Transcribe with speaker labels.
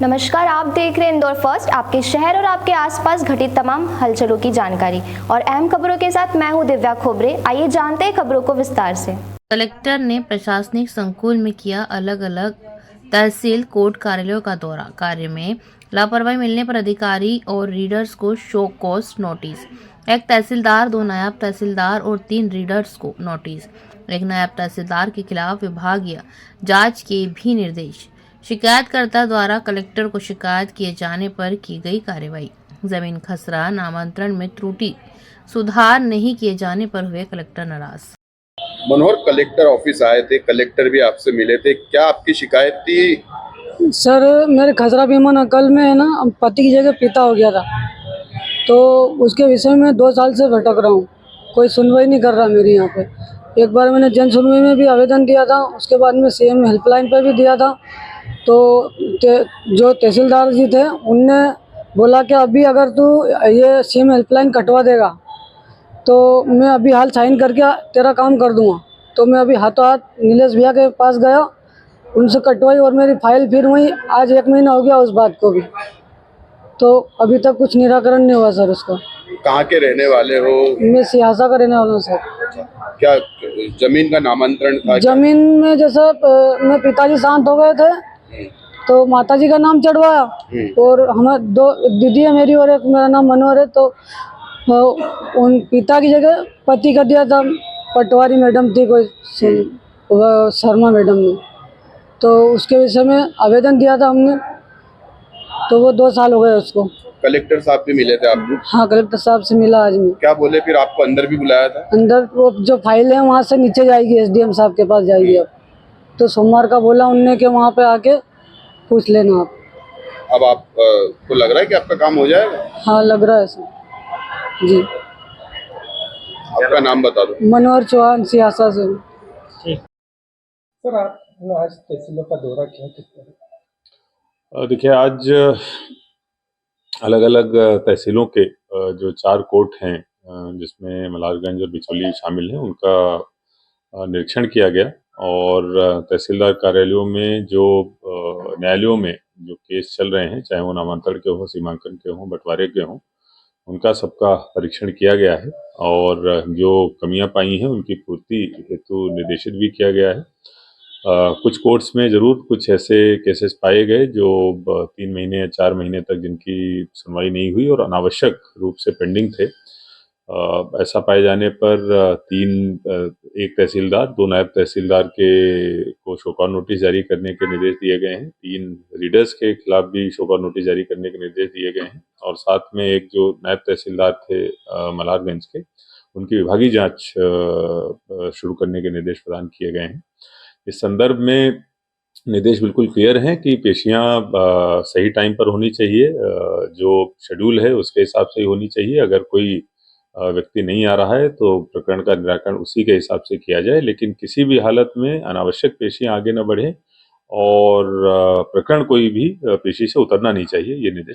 Speaker 1: नमस्कार, आप देख रहे हैं इंदौर फर्स्ट, आपके शहर और आपके आसपास घटित तमाम हलचलों की जानकारी और अहम खबरों के साथ मैं हूं दिव्या खोबरे। आइए जानते हैं खबरों को विस्तार से।
Speaker 2: कलेक्टर ने प्रशासनिक संकुल में किया अलग अलग तहसील कोर्ट कार्यालयों का दौरा। कार्य में लापरवाही मिलने पर अधिकारी और रीडर्स को शो कॉज नोटिस। एक तहसीलदार, 2 नायब तहसीलदार और 3 रीडर्स को नोटिस। एक नायब तहसीलदार के खिलाफ विभागीय जांच के भी निर्देश। शिकायतकर्ता द्वारा कलेक्टर को शिकायत किए जाने पर की गई कार्रवाई। जमीन खसरा, नामांतरण में त्रुटि, सुधार नहीं किए जाने पर हुए कलेक्टर नाराज।
Speaker 3: मनोहर, कलेक्टर ऑफिस आए थे, कलेक्टर भी आपसे मिले थे, क्या आपकी शिकायत थी?
Speaker 4: सर, मेरे खसरा बीमा नकल में है ना, पति की जगह पिता हो गया था, तो उसके विषय में 2 साल से भटक रहा हूँ। कोई सुनवाई नहीं कर रहा मेरी यहाँ पे। एक बार मैंने जन सुनवाई में भी आवेदन दिया था, उसके बाद में सीएम हेल्पलाइन पे भी दिया था। तो जो तहसीलदार जी थे उनने बोला कि अभी अगर तू ये सीएम हेल्पलाइन कटवा देगा तो मैं अभी हाल साइन करके तेरा काम कर दूँगा। तो मैं अभी हाथों हाथ नीलेश भैया के पास गया, उनसे कटवाई और मेरी फाइल फिर हुई। आज 1 महीना हो गया उस बात को भी, तो अभी तक कुछ निराकरण नहीं हुआ सर उसका।
Speaker 3: कहाँ के रहने वाले हो?
Speaker 4: मैं सियासा का रहने वाला हूँ सर।
Speaker 3: क्या जमीन का नामांतरण था?
Speaker 4: जमीन में जैसे मैं पिताजी शांत हो गए थे तो माताजी का नाम चढ़वाया, और हमारे 2 दीदी है मेरी और एक मेरा नाम मनोहर है। तो उन पिता की जगह पति का दिया था। पटवारी मैडम थी कोई शर्मा मैडम ने, तो उसके विषय में आवेदन दिया था हमने, तो वो 2 साल हो गए उसको।
Speaker 3: कलेक्टर साहब भी मिले थे आपको?
Speaker 4: हाँ, कलेक्टर साहब से मिला आज मैं।
Speaker 3: क्या बोले फिर? आपको अंदर भी बुलाया था?
Speaker 4: अंदर वो जो फाइल है वहाँ से नीचे जाएगी, एसडीएम साहब के पास जाएगी। अब तो सोमवार का बोला उनने कि वहाँ पे आके पूछ लेना आप।
Speaker 3: अब आप को लग रहा है कि आपका काम हो जाएगा?
Speaker 4: हाँ, लग रहा है सर जी।
Speaker 3: आपका नाम बता दो।
Speaker 4: मनोहर चौहान, सियासा से।
Speaker 5: सर, आपने आज तहसीलों का दौरा किया, किस तरह?
Speaker 6: देखिए, आज अलग अलग तहसीलों के जो 4 कोर्ट हैं, जिसमें मलारगंज और बिचौली शामिल हैं, उनका निरीक्षण किया गया। और तहसीलदार कार्यालयों में जो न्यायालयों में जो केस चल रहे हैं, चाहे वो नामांतरण के हों, सीमांकन के हों, बंटवारे के हों, उनका सबका परीक्षण किया गया है और जो कमियां पाई हैं उनकी पूर्ति हेतु निर्देशित भी किया गया है। कुछ कोर्ट्स में ज़रूर कुछ ऐसे केसेस पाए गए जो 3 महीने या 4 महीने तक जिनकी सुनवाई नहीं हुई और अनावश्यक रूप से पेंडिंग थे। ऐसा पाए जाने पर 1 तहसीलदार, 2 नायब तहसीलदार को शो कॉज नोटिस जारी करने के निर्देश दिए गए हैं। 3 रीडर्स के खिलाफ भी शो कॉज नोटिस जारी करने के निर्देश दिए गए हैं और साथ में एक जो नायब तहसीलदार थे मलारगंज के, उनकी विभागीय जांच शुरू करने के निर्देश प्रदान किए गए हैं। इस संदर्भ में निर्देश बिल्कुल क्लियर हैं कि पेशियां सही टाइम पर होनी चाहिए, जो शेड्यूल है उसके हिसाब से ही होनी चाहिए। अगर कोई व्यक्ति नहीं आ रहा है तो प्रकरण का निराकरण उसी के हिसाब से किया जाए, लेकिन किसी भी हालत में अनावश्यक पेशियां आगे न बढ़ें और प्रकरण कोई भी पेशी से उतरना नहीं चाहिए, ये निर्देश